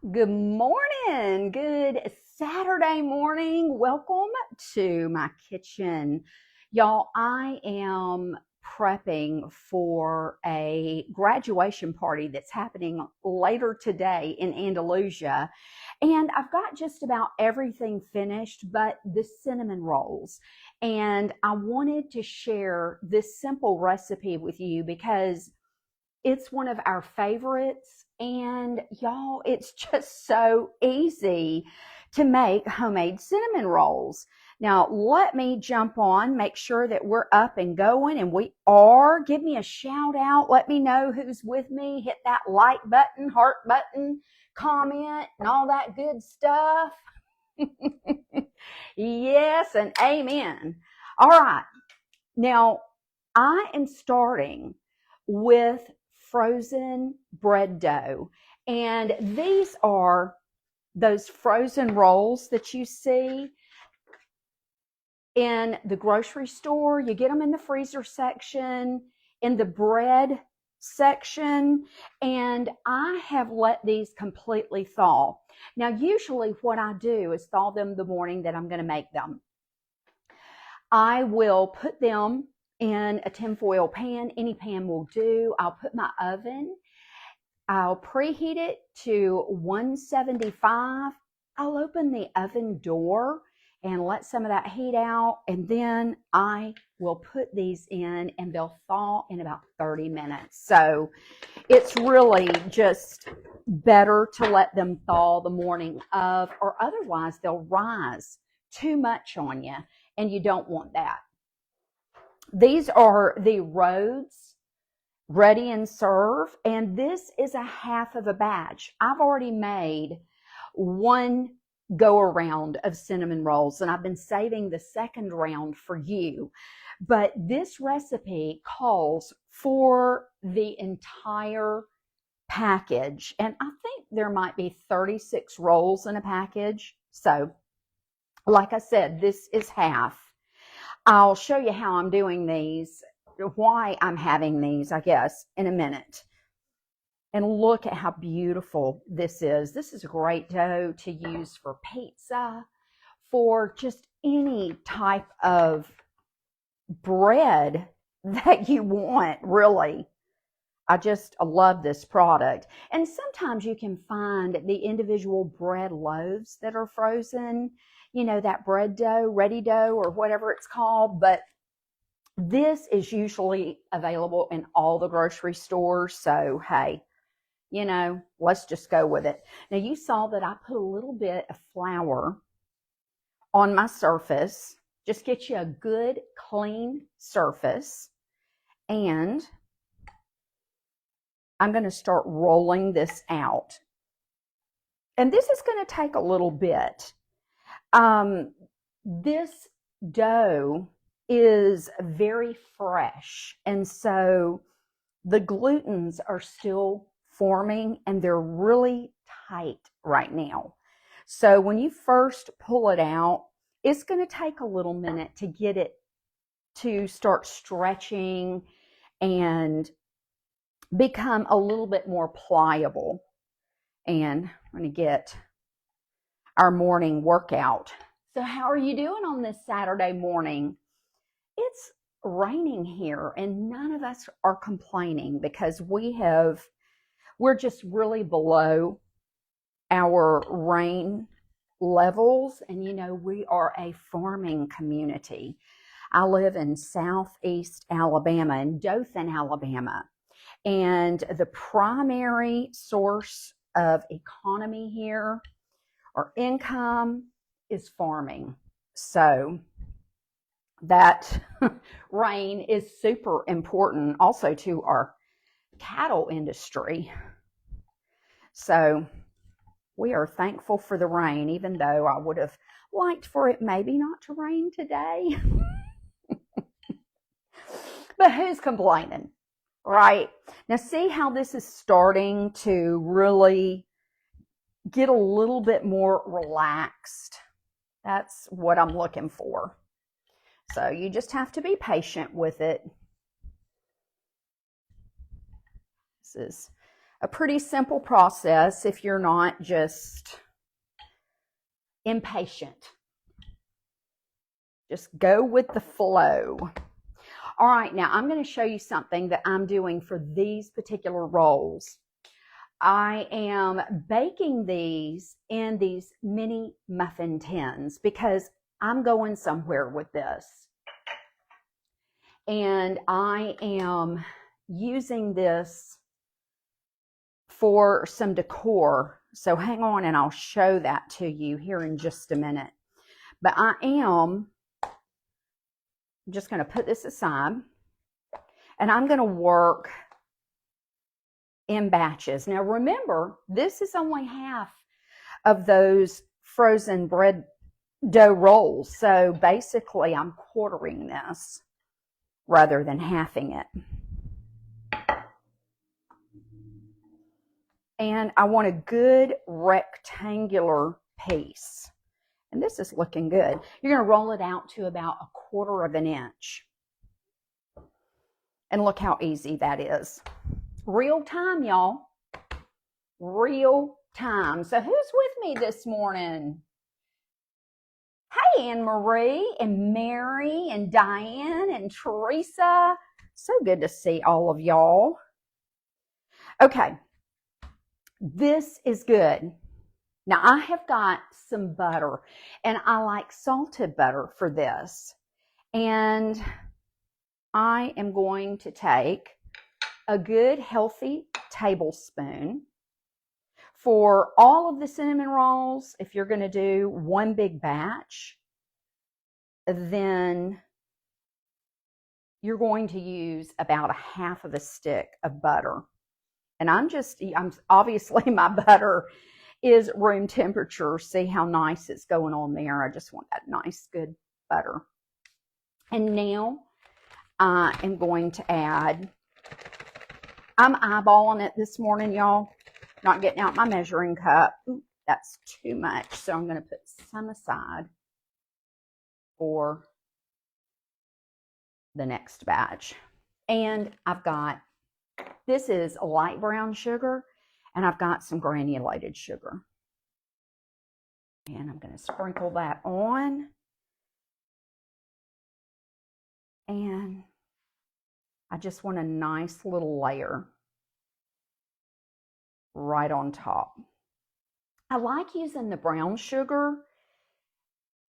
Good morning. Good Saturday morning. Welcome to my kitchen. Y'all, I am prepping for a graduation party that's happening later today in Andalusia. And I've got just about everything finished but the cinnamon rolls. And I wanted to share this simple recipe with you because it's one of our favorites. And y'all, it's just so easy to make homemade cinnamon rolls. Now, let me jump on, make sure that we're up and going, and we are. Give me a shout out. Let me know who's with me. Hit that like button, heart button, comment, and all that good stuff. Yes, and amen. All right. Now, I am starting with frozen bread dough. And these are those frozen rolls that you see in the grocery store. You get them in the freezer section, in the bread section, and I have let these completely thaw. Now, usually what I do is thaw them the morning that I'm going to make them. I will put them in a tinfoil pan. Any pan will do. I'll put my oven. I'll preheat it to 175. I'll open the oven door and let some of that heat out, and then I will put these in and they'll thaw in about 30 minutes. So it's really just better to let them thaw the morning of, or otherwise they'll rise too much on you, and you don't want that. These are the Rhodes Ready and Serve, and this is a half of a batch. I've already made one go around of cinnamon rolls, and I've been saving the second round for you. But this recipe calls for the entire package, and I think there might be 36 rolls in a package. So, like I said, this is half. I'll show you how I'm doing these, why I'm having these, I guess, in a minute. And look at how beautiful this is. This is a great dough to use for pizza, for just any type of bread that you want, really. I love this product. And sometimes you can find the individual bread loaves that are frozen, you know, that bread dough, ready dough, or whatever it's called. But this is usually available in all the grocery stores. So, hey, you know, let's just go with it. Now, you saw that I put a little bit of flour on my surface. Just get you a good, clean surface. And I'm going to start rolling this out. And this is going to take a little bit. This dough is very fresh, and so the glutens are still forming, and they're really tight right now. So when you first pull it out, it's going to take a little minute to get it to start stretching and become a little bit more pliable. And I'm going to get our morning workout. So how are you doing on this Saturday morning? It's raining here, and none of us are complaining because we're just really below our rain levels. And you know, we are a farming community. I live in southeast Alabama, in Dothan, Alabama. And the primary source of economy here, or income, is farming. So that rain is super important also to our cattle industry. So we are thankful for the rain, even though I would have liked for it maybe not to rain today. But who's complaining, right? Now see how this is starting to really get a little bit more relaxed. That's what I'm looking for. So you just have to be patient with it. This is a pretty simple process if you're not just impatient. Just go with the flow. All right, now I'm going to show you something that I'm doing for these particular rolls. I am baking these in these mini muffin tins because I'm going somewhere with this. And I am using this for some decor. So hang on and I'll show that to you here in just a minute. But I am just going to put this aside and I'm going to work in batches. Now remember, this is only half of those frozen bread dough rolls. So basically I'm quartering this rather than halving it. And I want a good rectangular piece. And this is looking good. You're going to roll it out to about 1/4 of an inch. And look how easy that is. Real time, y'all. Real time. So who's with me this morning? Hey, Anne Marie and Mary and Diane and Teresa. So good to see all of y'all. Okay. This is good. Now I have got some butter and I like salted butter for this. And I am going to take a good healthy tablespoon for all of the cinnamon rolls. If you're going to do one big batch, then you're going to use about 1/2 of a stick of butter. And I'm obviously my butter is room temperature. See how nice it's going on there. I just want that nice, good butter. And now I am going to add, I'm eyeballing it this morning, y'all. Not getting out my measuring cup. Ooh, that's too much. So I'm going to put some aside for the next batch. And I've got, this is light brown sugar, and I've got some granulated sugar. And I'm going to sprinkle that on. And I just want a nice little layer right on top. I like using the brown sugar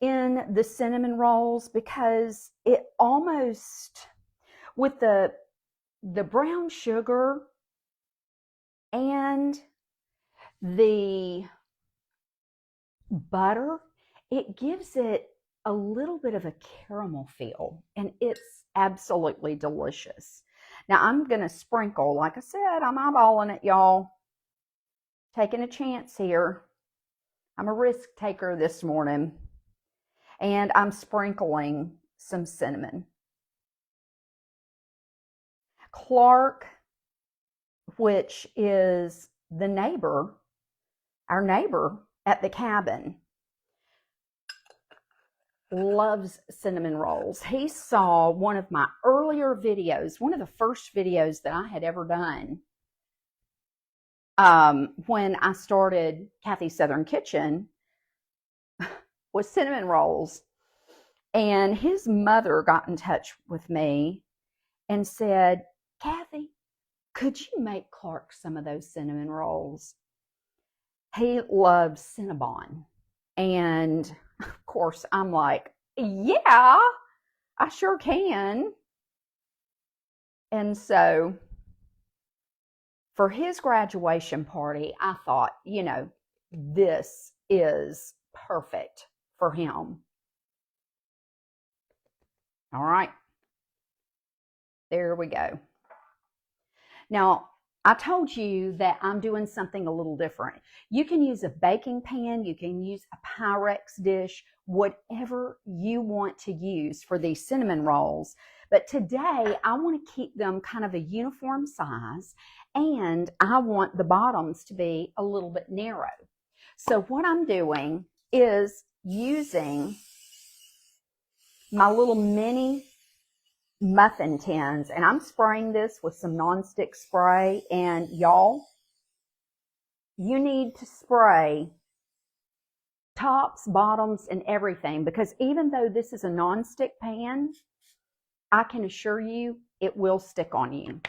in the cinnamon rolls because it almost, with the brown sugar and the butter, it gives it a little bit of a caramel feel, and it's absolutely delicious. Now I'm going to sprinkle, like I said, I'm eyeballing it, y'all. Taking a chance here. I'm a risk taker this morning. And I'm sprinkling some cinnamon. Clark, which is the neighbor, our neighbor at the cabin, loves cinnamon rolls. He saw one of my earlier videos, one of the first videos that I had ever done when I started Kathy's Southern Kitchen, was cinnamon rolls. And his mother got in touch with me and said, Kathy, could you make Clark some of those cinnamon rolls? He loves Cinnabon. And of course, I'm like, yeah, I sure can. And so for his graduation party, I thought, you know, this is perfect for him. All right. There we go. Now, I told you that I'm doing something a little different. You can use a baking pan, you can use a Pyrex dish, whatever you want to use for these cinnamon rolls. But today, I want to keep them kind of a uniform size, and I want the bottoms to be a little bit narrow. So what I'm doing is using my little mini muffin tins, and I'm spraying this with some nonstick spray. And y'all, you need to spray tops, bottoms, and everything, because even though this is a non-stick pan, I can assure you it will stick on you.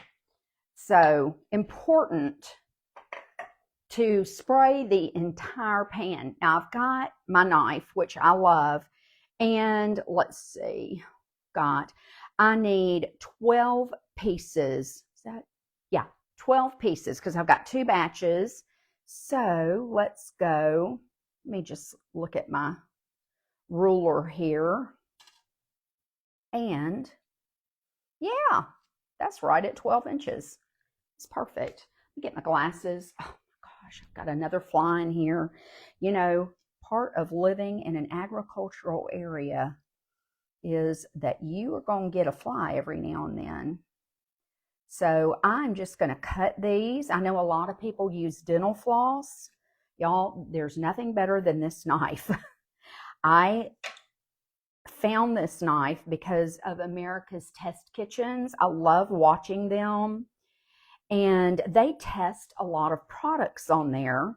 So important to spray the entire pan. Now I've got my knife, which I love, and let's see, I need 12 pieces. Is that, yeah, 12 pieces, because I've got 2 batches. So let's go. Let me just look at my ruler here. And yeah, that's right at 12 inches. It's perfect. Let me get my glasses. Oh my gosh, I've got another fly in here. You know, part of living in an agricultural area is that you are going to get a fly every now and then. So I'm just going to cut these. I know a lot of people use dental floss. Y'all, there's nothing better than this knife. I found this knife because of America's Test Kitchens. I love watching them. And they test a lot of products on there.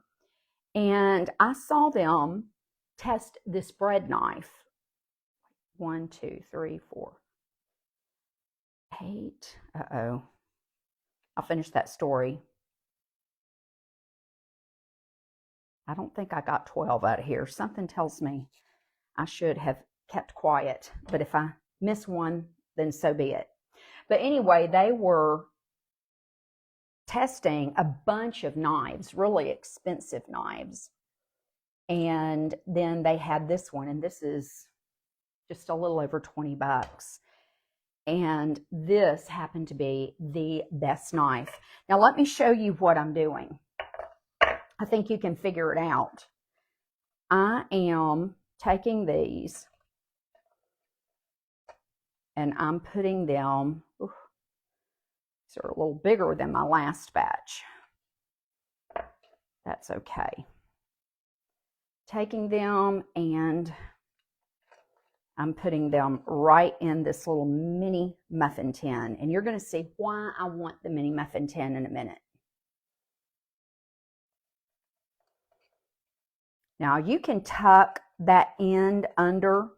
And I saw them test this bread knife. 1, 2, 3, 4, 8. Uh-oh. I'll finish that story. I don't think I got 12 out of here. Something tells me I should have kept quiet. But if I miss one, then so be it. But anyway, they were testing a bunch of knives, really expensive knives. And then they had this one, and this is just a little over 20 bucks. And this happened to be the best knife. Now let me show you what I'm doing. I think you can figure it out. I am taking these and I'm putting them, these are a little bigger than my last batch. That's okay. Taking them and I'm putting them right in this little mini muffin tin. And you're going to see why I want the mini muffin tin in a minute. Now you can tuck that end under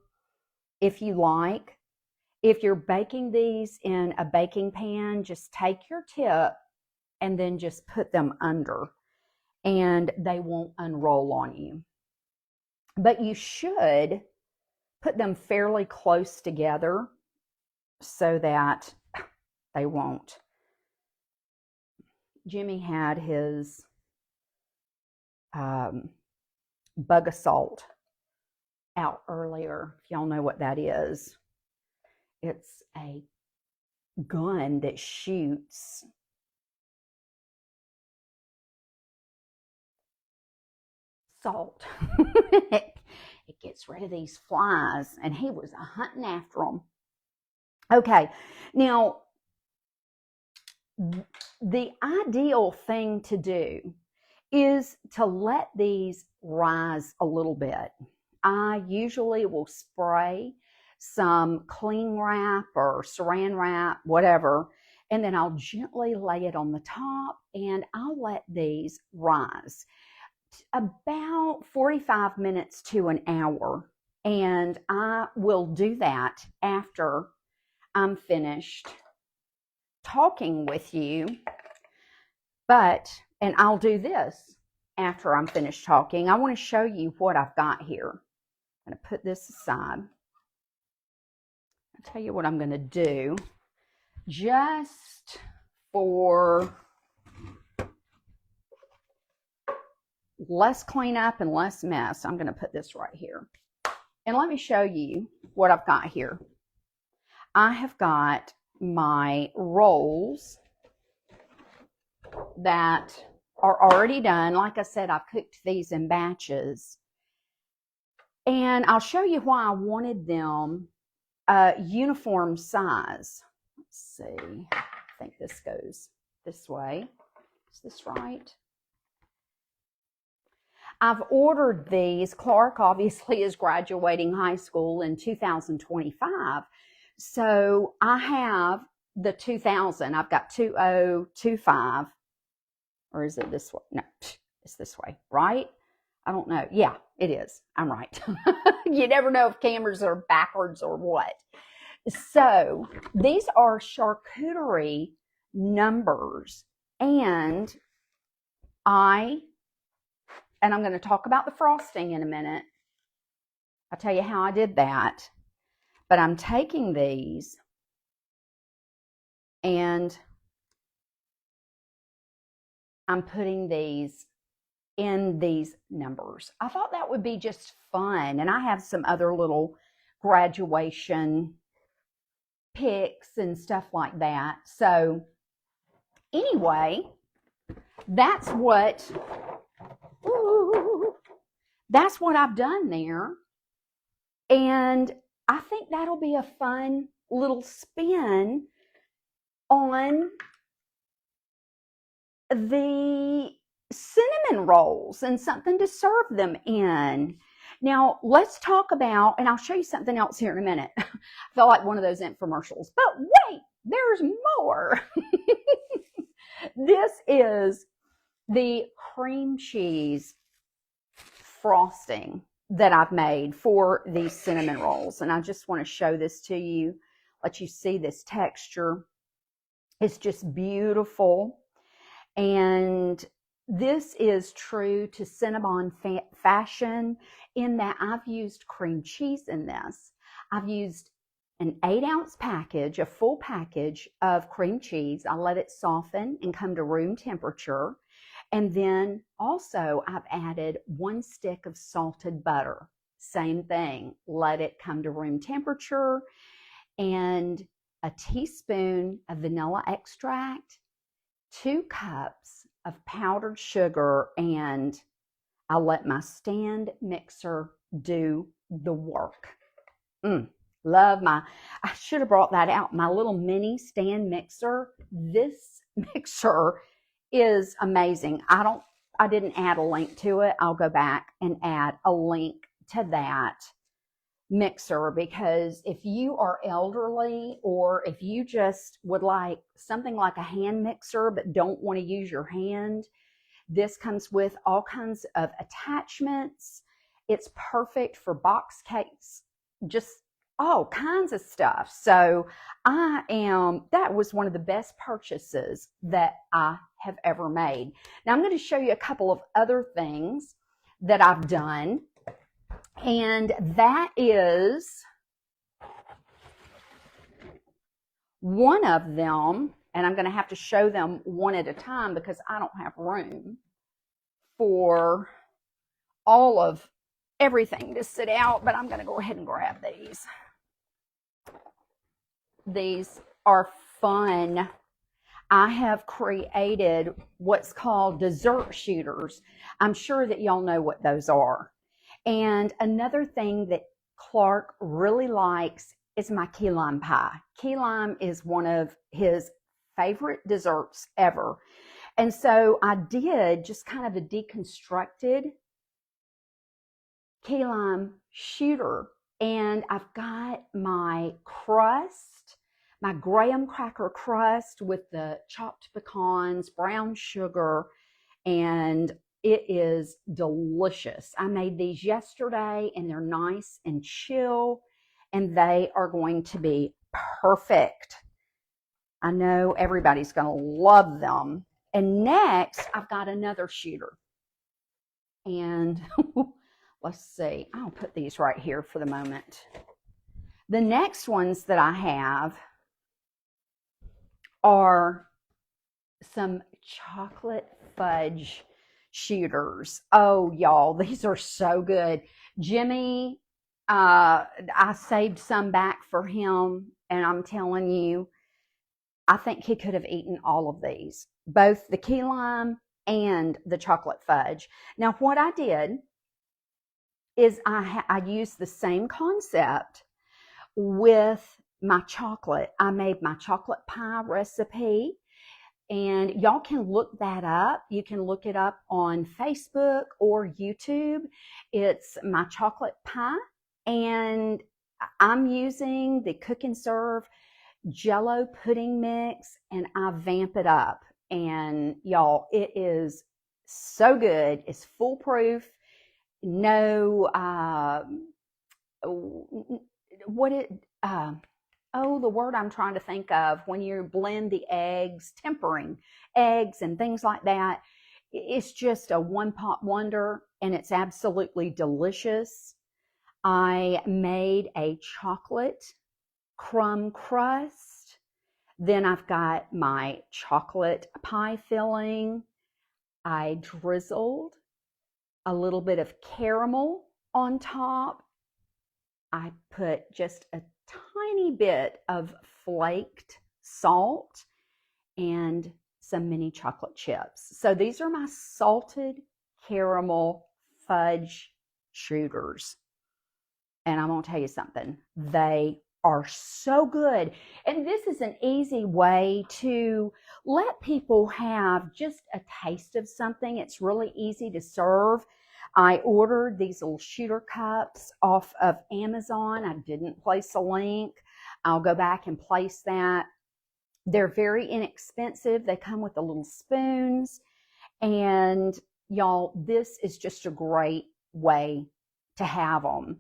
if you like. If you're baking these in a baking pan, just take your tip and then just put them under and they won't unroll on you. But you should put them fairly close together so that they won't. Jimmy had his bug assault out earlier. If y'all know what that is, it's a gun that shoots salt. It gets rid of these flies, and he was hunting after them. Okay, now the ideal thing to do is to let these rise a little bit. I usually will spray some cling wrap or saran wrap, whatever, and then I'll gently lay it on the top and I'll let these rise about 45 minutes to an hour. And I will do that after I'm finished talking with you. And I'll do this after I'm finished talking. I want to show you what I've got here. I'm going to put this aside. I'll tell you what I'm going to do. Just for less cleanup and less mess, I'm going to put this right here. And let me show you what I've got here. I have got my rolls that are already done. Like I said, I've cooked these in batches. And I'll show you why I wanted them uniform size. Let's see. I think this goes this way. Is this right? I've ordered these. Clark obviously is graduating high school in 2025. So I have the 2000. I've got 2025. Or is it this one? No, It's this way, right? I don't know. Yeah, it is. I'm right. You never know if cameras are backwards or what. So these are charcuterie numbers, and I'm going to talk about the frosting in a minute. I'll tell you how I did that. But I'm taking these and I'm putting these in these numbers. I thought that would be just fun. And I have some other little graduation pics and stuff like that. So anyway, that's what I've done there. And I think that'll be a fun little spin on the cinnamon rolls and something to serve them in. Now, let's talk about, and I'll show you something else here in a minute. I feel like one of those infomercials, but wait, there's more. This is the cream cheese frosting that I've made for these cinnamon rolls. And I just want to show this to you, let you see this texture. It's just beautiful. And this is true to Cinnabon fashion in that I've used cream cheese in this. I've used an 8-ounce package, a full package of cream cheese. I let it soften and come to room temperature. And then also I've added 1 stick of salted butter. Same thing, let it come to room temperature, and a teaspoon of vanilla extract, 2 cups of powdered sugar, and I let my stand mixer do the work. I should have brought that out, my little mini stand mixer. This mixer is amazing. I didn't add a link to it. I'll go back and add a link to that mixer, because if you are elderly, or if you just would like something like a hand mixer but don't want to use your hand, this comes with all kinds of attachments. It's perfect for box cakes, just all kinds of stuff. So that was one of the best purchases that I have ever made. Now I'm going to show you a couple of other things that I've done. And that is one of them, and I'm going to have to show them one at a time because I don't have room for all of everything to sit out, but I'm going to go ahead and grab these. These are fun. I have created what's called dessert shooters. I'm sure that y'all know what those are. And another thing that Clark really likes is my key lime pie. Key lime is one of his favorite desserts ever. And so I did just kind of a deconstructed key lime shooter. And I've got my crust, my graham cracker crust with the chopped pecans, brown sugar, and it is delicious. I made these yesterday, and they're nice and chill, and they are going to be perfect. I know everybody's going to love them. And next, I've got another shooter. And let's see. I'll put these right here for the moment. The next ones that I have are some chocolate fudge shooters. Oh, y'all, these are so good. Jimmy, I saved some back for him, and I'm telling you, I think he could have eaten all of these, both the key lime and the chocolate fudge. Now, what I did is I used the same concept with my chocolate. I made my chocolate pie recipe. And y'all can look that up. You can look it up on Facebook or YouTube. It's my chocolate pie. And I'm using the Cook and Serve Jello pudding mix, and I vamp it up. And y'all, it is so good. It's foolproof. No, what it, oh, the word I'm trying to think of, when you blend the eggs, tempering eggs and things like that. It's just a one-pot wonder, and it's absolutely delicious. I made a chocolate crumb crust. Then I've got my chocolate pie filling. I drizzled a little bit of caramel on top. I put just a tiny bit of flaked salt and some mini chocolate chips. So these are my salted caramel fudge shooters. And I'm going to tell you something. They are so good. And this is an easy way to let people have just a taste of something. It's really easy to serve. I ordered these little shooter cups off of Amazon. I didn't place a link. I'll go back and place that. They're very inexpensive. They come with the little spoons. And y'all, this is just a great way to have them.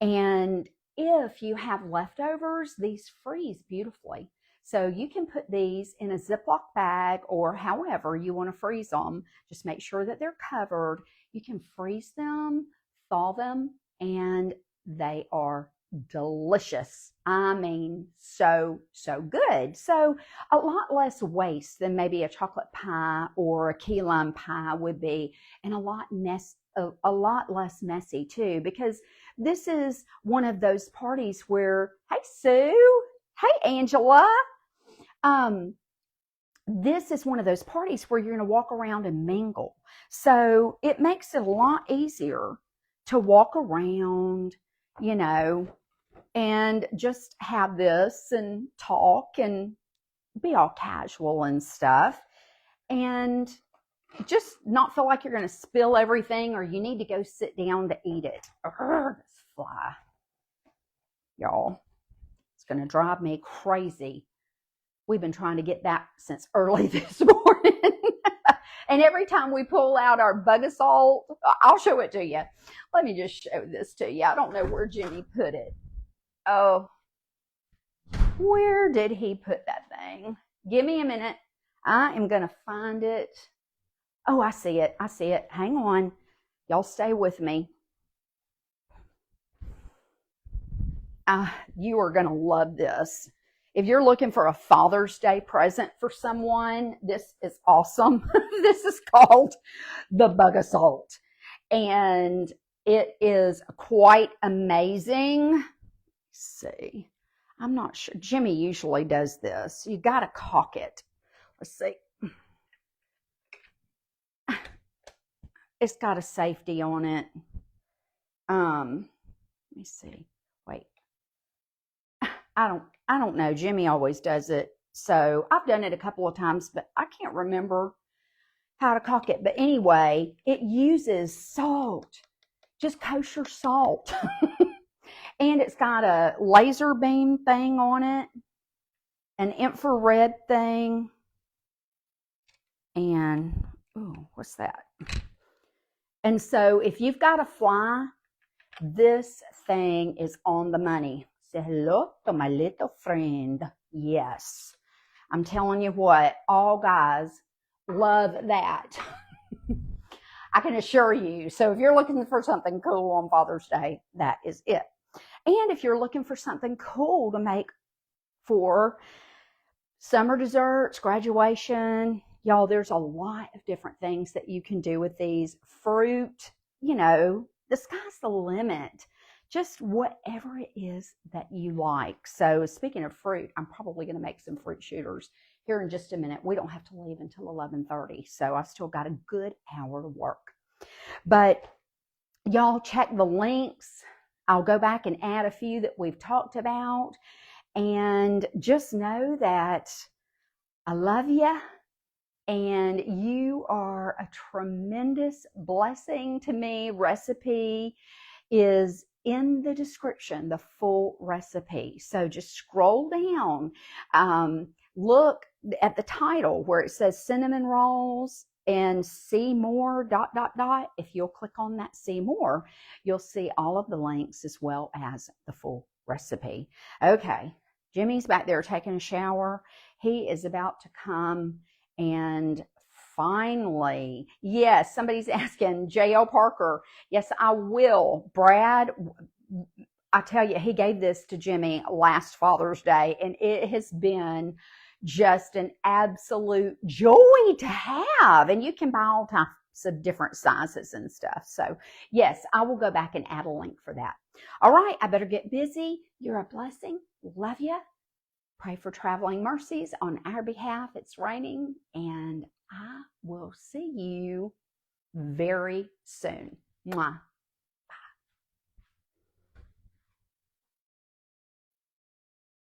And if you have leftovers, these freeze beautifully. So you can put these in a Ziploc bag or however you want to freeze them. Just make sure that they're covered. You can freeze them, thaw them, and they are delicious. I mean, so good. So a lot less waste than maybe a chocolate pie or a key lime pie would be, and a lot less messy too, because this is one of those parties where, hey Sue, hey Angela, this is one of those parties where you're going to walk around and mingle. So it makes it a lot easier to walk around, you know, and just have this and talk and be all casual and stuff, and just not feel like you're going to spill everything or you need to go sit down to eat it. This fly, y'all, it's going to drive me crazy. We've been trying to get that since early this morning. And every time we pull out our Bug-A-Salt, I'll show it to you. Let me just show this to you. I don't know where Jimmy put it. Oh, where did he put that thing? Give me a minute. I am going to find it. Oh, I see it. I see it. Hang on. Y'all stay with me. You are going to love this. If you're looking for a Father's Day present for someone, this is awesome. This is called the Bug-A-Salt. And it is quite amazing. Let's see. I'm not sure. Jimmy usually does this. You got to caulk it. Let's see. It's got a safety on it. Let me see. Wait. I don't know. Jimmy always does it. So I've done it a couple of times, but I can't remember how to caulk it. But anyway, it uses salt, just kosher salt. And it's got a laser beam thing on it, an infrared thing, and, ooh, what's that? And so if you've got a fly, this thing is on the money. Say hello to my little friend. Yes. I'm telling you what, all guys love that. I can assure you. So if you're looking for something cool on Father's Day, that is it. And if you're looking for something cool to make for summer desserts, graduation, y'all, there's a lot of different things that you can do with these. Fruit, you know, the sky's the limit. Just whatever it is that you like. So speaking of fruit, I'm probably going to make some fruit shooters here in just a minute. We don't have to leave until 11:30, so I've still got a good hour to work. But y'all check the links. I'll go back and add a few that we've talked about. And just know that I love you. And you are a tremendous blessing to me. Recipe is in the description, the full recipe. So just scroll down, look at the title where it says cinnamon rolls. and see more, ... If you'll click on that see more, you'll see all of the links as well as the full recipe. Okay, Jimmy's back there taking a shower. He is about to come and finally, yes, somebody's asking, J.L. Parker. Yes, I will. Brad, I tell you, he gave this to Jimmy last Father's Day, and it has been just an absolute joy to have. And you can buy all types of different sizes and stuff. So yes, I will go back and add a link for that. All right, I better get busy. You're a blessing. Love you. Pray for traveling mercies on our behalf. It's raining, and I will see you very soon. Mwah.